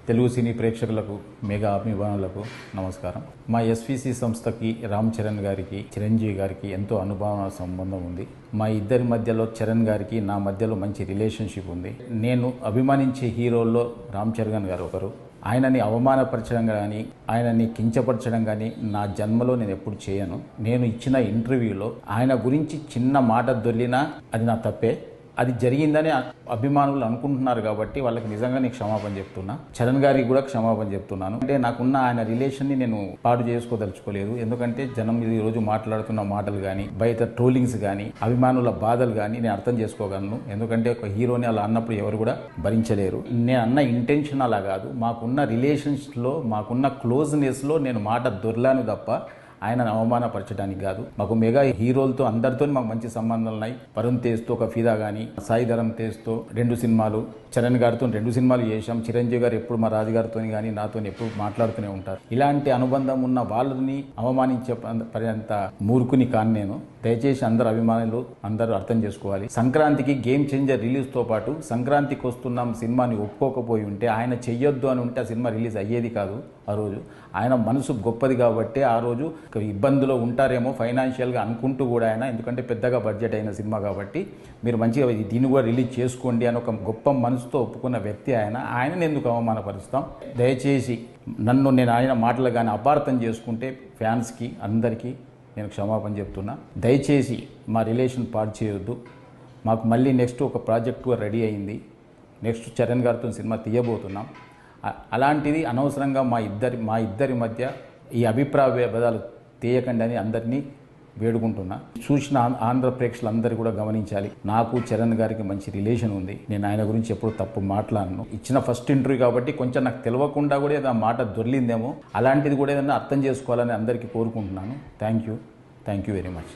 తెలుగు సినీ ప్రేక్షకులకు, మెగా అభిమానులకు నమస్కారం. మా ఎస్విసి సంస్థకి రామ్ చరణ్ గారికి, చిరంజీవి గారికి ఎంతో అనుభవ సంబంధం ఉంది. మా ఇద్దరి మధ్యలో చరణ్ గారికి నా మధ్యలో మంచి రిలేషన్షిప్ ఉంది. నేను అభిమానించే హీరోల్లో రామ్ చరణ్ గారు ఒకరు. ఆయనని అవమానపరచడం కానీ, ఆయనని కించపరచడం కానీ నా జన్మలో నేను ఎప్పుడు చేయను. నేను ఇచ్చిన ఇంటర్వ్యూలో ఆయన గురించి చిన్న మాట దొర్లినా అది నా తప్పే. అది జరిగిందని అభిమానులు అనుకుంటున్నారు కాబట్టి వాళ్ళకి నిజంగా నేను క్షమాపణ చెప్తున్నా. చరణ్ గారికి కూడా క్షమాపణ చెప్తున్నాను. అంటే నాకున్న ఆయన రిలేషన్ని నేను పాడు చేసుకోదలుచుకోలేదు. ఎందుకంటే జనం ఈరోజు మాట్లాడుతున్న మాటలు కానీ, బయట ట్రోలింగ్స్ కానీ, అభిమానుల బాధలు కానీ నేను అర్థం చేసుకోగలను. ఎందుకంటే ఒక హీరోని అలా అన్నప్పుడు ఎవరు కూడా భరించలేరు. నేను అన్న ఇంటెన్షన్ అలా కాదు. మాకున్న రిలేషన్స్లో, మాకున్న క్లోజ్నెస్లో నేను మాట దొర్లాను తప్ప ఆయనను అవమానపరచడానికి కాదు. మాకు మెగా హీరోలతో అందరితో మాకు మంచి సంబంధాలు ఉన్నాయి. వరుణ్ తేజ్తో ఒక ఫిదా కానీ, సాయి ధరమ్ తేజ్తో 2 సినిమాలు, చరణ్ గారితో 2 సినిమాలు చేశాం. చిరంజీవి గారు ఎప్పుడు మా రాజుగారితో కానీ నాతో ఎప్పుడు మాట్లాడుతూనే ఉంటారు. ఇలాంటి అనుబంధం ఉన్న వాళ్ళని అవమానించే పర్యంత మూర్ఖుని కాను నేను. దయచేసి అందరు అభిమానులు అందరూ అర్థం చేసుకోవాలి. సంక్రాంతికి గేమ్ చేంజర్ రిలీజ్తో పాటు సంక్రాంతికి వస్తున్నాం సినిమాని ఒప్పుకోకపోయి ఉంటే, ఆయన చెయ్యొద్దు అని ఉంటే ఆ సినిమా రిలీజ్ అయ్యేది కాదు. ఆ రోజు ఆయన మనసు గొప్పది కాబట్టి ఆ రోజు ఇబ్బందులో ఉంటారేమో ఫైనాన్షియల్గా అనుకుంటూ కూడా ఆయన, ఎందుకంటే పెద్దగా బడ్జెట్ అయిన సినిమా కాబట్టి మీరు మంచిగా దీన్ని కూడా రిలీజ్ చేసుకోండి అని ఒక గొప్ప మనసుతో ఒప్పుకున్న వ్యక్తి ఆయన. ఆయనను ఎందుకు అవమానపరుస్తాం? దయచేసి నేను ఆయన మాటలు కానీ అపార్థం చేసుకుంటే ఫ్యాన్స్కి అందరికీ నేను క్షమాపణ చెప్తున్నా. దయచేసి మా రిలేషన్ పాడు చేయొద్దు. మాకు మళ్ళీ నెక్స్ట్ ఒక ప్రాజెక్ట్ రెడీ అయింది. నెక్స్ట్ చరణ్ గారితో సినిమా తీయబోతున్నాం. అలాంటిది అనవసరంగా మా ఇద్దరి మధ్య ఈ అభిప్రాయ భేదాలు తీయకండి అని అందరినీ వేడుకుంటున్నా. చూసిన ఆంధ్ర ప్రేక్షకులందరూ కూడా గమనించాలి. నాకు చరణ్ గారికి మంచి రిలేషన్ ఉంది. నేను ఆయన గురించి ఎప్పుడు తప్పు మాట్లాడను. ఇచ్చిన ఫస్ట్ ఇంటర్వ్యూ కాబట్టి కొంచెం నాకు తెలియకుండా కూడా ఏదైనా మాట దొర్లిందేమో, అలాంటిది కూడా ఏదైనా అర్థం చేసుకోవాలని అందరికీ కోరుకుంటున్నాను. Thank you very much.